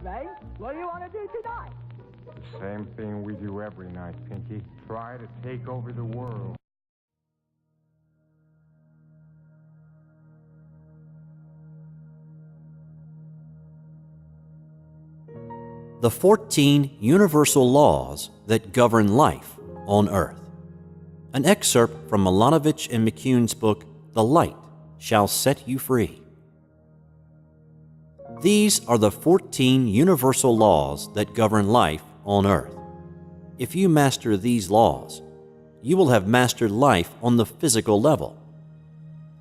Ray. What do you want to do tonight? The same thing we do every night, Pinky. Try to take over the world. The 14 universal laws that govern life on Earth. An excerpt from Milanovich and McCune's book, The Light Shall Set You Free. These are the 14 universal laws that govern life on Earth. If you master these laws, you will have mastered life on the physical level.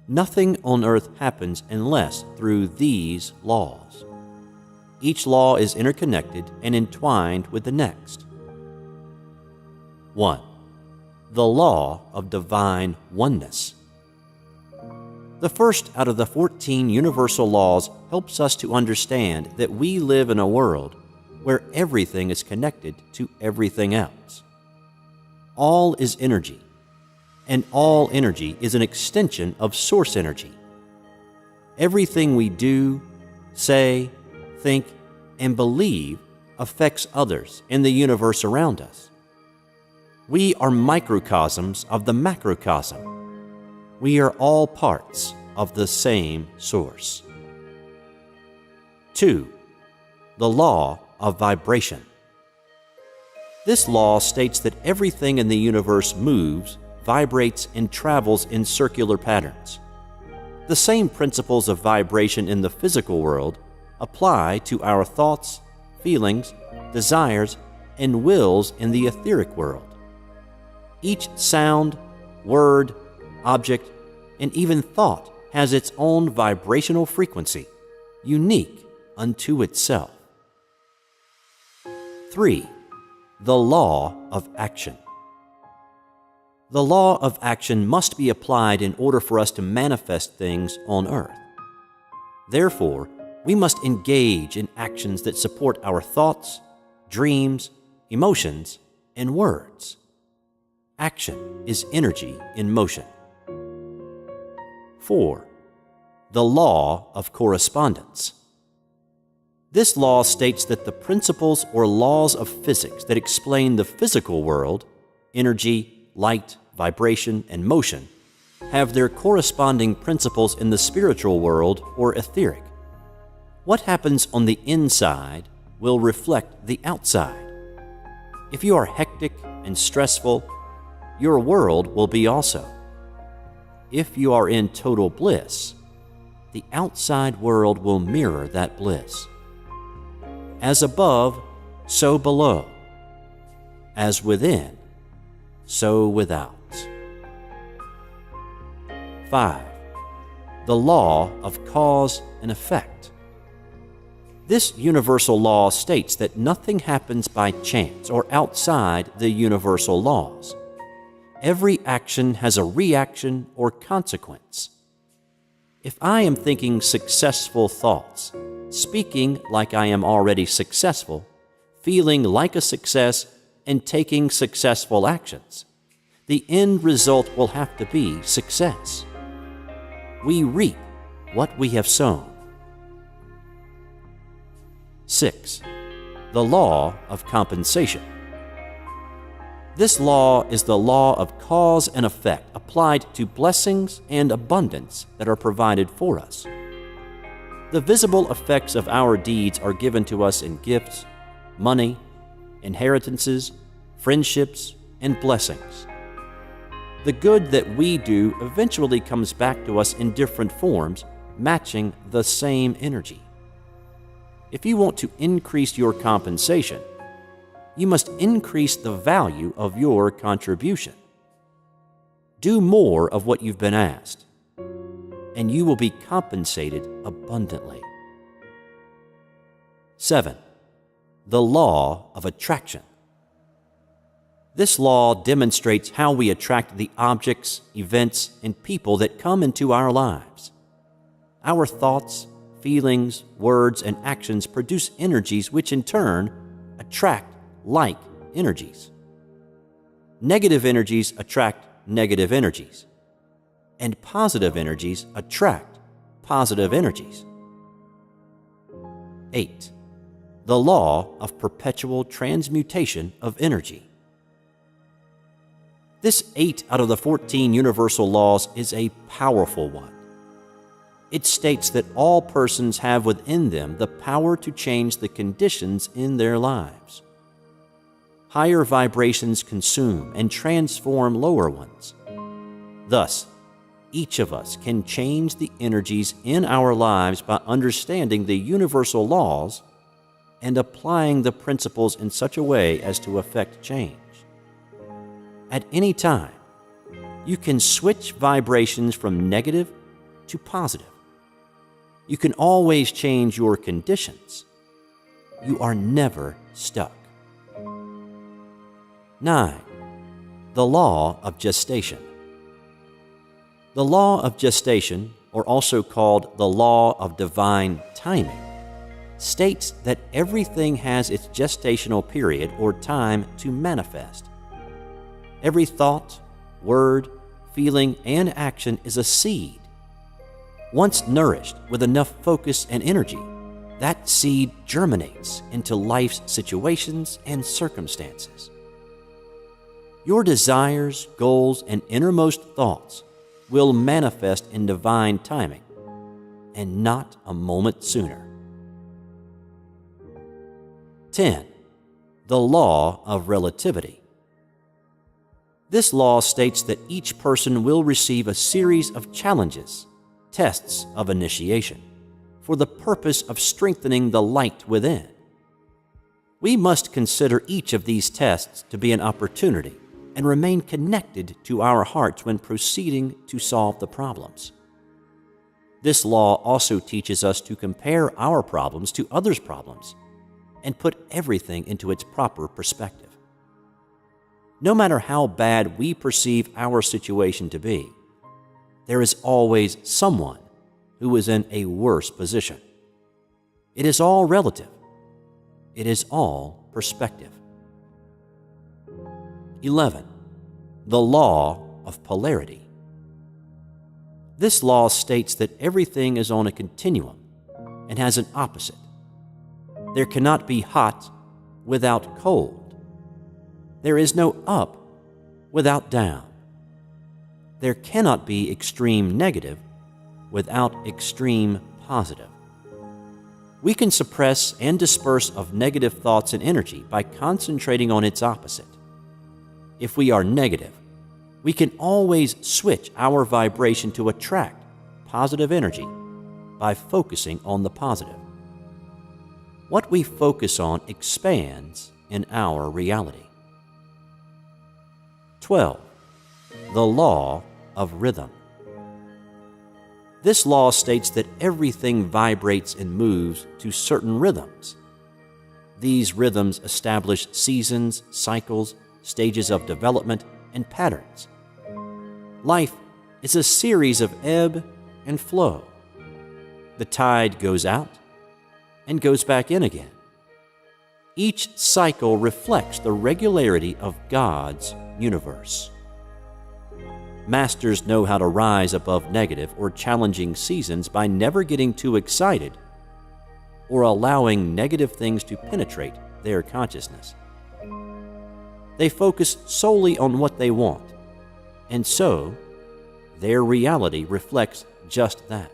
Nothing on Earth happens unless through these laws. Each law is interconnected and entwined with the next. 1. The law of divine oneness. The first out of the 14 universal laws helps us to understand that we live in a world where everything is connected to everything else. All is energy, and all energy is an extension of source energy. Everything we do, say, think, and believe affects others in the universe around us. We are microcosms of the macrocosm. We are all parts of the same source. 2. The law of vibration. This law states that everything in the universe moves, vibrates, and travels in circular patterns. The same principles of vibration in the physical world apply to our thoughts, feelings, desires, and wills in the etheric world. Each sound, word, object, and even thought has its own vibrational frequency, unique unto itself. 3. The law of action. The law of action must be applied in order for us to manifest things on Earth. Therefore, we must engage in actions that support our thoughts, dreams, emotions, and words. Action is energy in motion. 4. The law of correspondence. This law states that the principles or laws of physics that explain the physical world, energy, light, vibration, and motion, have their corresponding principles in the spiritual world or etheric. What happens on the inside will reflect the outside. If you are hectic and stressful, your world will be also. If you are in total bliss, the outside world will mirror that bliss. As above, so below. As within, so without. 5. The law of cause and effect. This universal law states that nothing happens by chance or outside the universal laws. Every action has a reaction or consequence. If I am thinking successful thoughts, speaking like I am already successful, feeling like a success, and taking successful actions, the end result will have to be success. We reap what we have sown. 6. The law of compensation. This law is the law of cause and effect applied to blessings and abundance that are provided for us. The visible effects of our deeds are given to us in gifts, money, inheritances, friendships, and blessings. The good that we do eventually comes back to us in different forms, matching the same energy. If you want to increase your compensation, you must increase the value of your contribution. Do more of what you've been asked, and you will be compensated abundantly. 7. The law of attraction. This law demonstrates how we attract the objects, events, and people that come into our lives. Our thoughts, feelings, words, and actions produce energies which in turn attract like energies. Negative energies attract negative energies, and positive energies attract positive energies. 8. the law of perpetual transmutation of energy. This 8 out of the 14 universal laws is a powerful one. It states that all persons have within them the power to change the conditions in their lives. Higher vibrations consume and transform lower ones. Thus, each of us can change the energies in our lives by understanding the universal laws and applying the principles in such a way as to effect change. At any time, you can switch vibrations from negative to positive. You can always change your conditions. You are never stuck. 9. The law of gestation. The law of gestation, or also called the law of divine timing, states that everything has its gestational period or time to manifest. Every thought, word, feeling, and action is a seed. Once nourished with enough focus and energy, that seed germinates into life's situations and circumstances. Your desires, goals, and innermost thoughts will manifest in divine timing, and not a moment sooner. 10. The law of relativity. This law states that each person will receive a series of challenges, tests of initiation, for the purpose of strengthening the light within. We must consider each of these tests to be an opportunity and remain connected to our hearts when proceeding to solve the problems. This law also teaches us to compare our problems to others' problems and put everything into its proper perspective. No matter how bad we perceive our situation to be, there is always someone who is in a worse position. It is all relative. It is all perspective. 11. The law of polarity. This law states that everything is on a continuum and has an opposite. There cannot be hot without cold. There is no up without down. There cannot be extreme negative without extreme positive. We can suppress and disperse of negative thoughts and energy by concentrating on its opposite. If we are negative, we can always switch our vibration to attract positive energy by focusing on the positive. What we focus on expands in our reality. 12. The law of rhythm. This law states that everything vibrates and moves to certain rhythms. These rhythms establish seasons, cycles, stages of development, and patterns. Life is a series of ebb and flow. The tide goes out and goes back in again. Each cycle reflects the regularity of God's universe. Masters know how to rise above negative or challenging seasons by never getting too excited or allowing negative things to penetrate their consciousness. They focus solely on what they want, and so their reality reflects just that.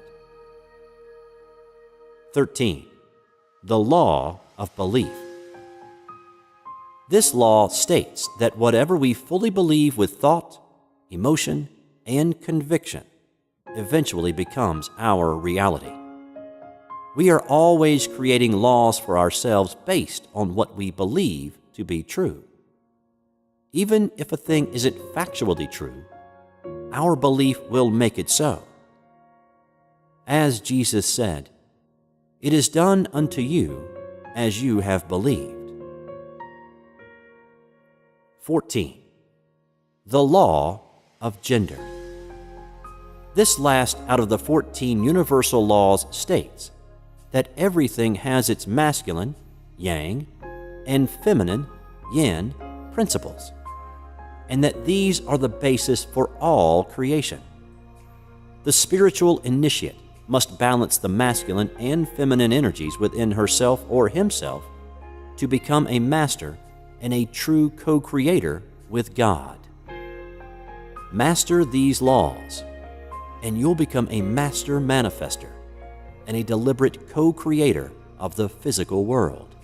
13. The law of belief. This law states that whatever we fully believe with thought, emotion, and conviction eventually becomes our reality. We are always creating laws for ourselves based on what we believe to be true. Even if a thing isn't factually true, our belief will make it so. As Jesus said, "It is done unto you as you have believed." 14. The law of gender. This last out of the 14 universal laws states that everything has its masculine, yang, and feminine, yin, principles, and that these are the basis for all creation. The spiritual initiate must balance the masculine and feminine energies within herself or himself to become a master and a true co-creator with God. Master these laws, and you'll become a master manifester and a deliberate co-creator of the physical world.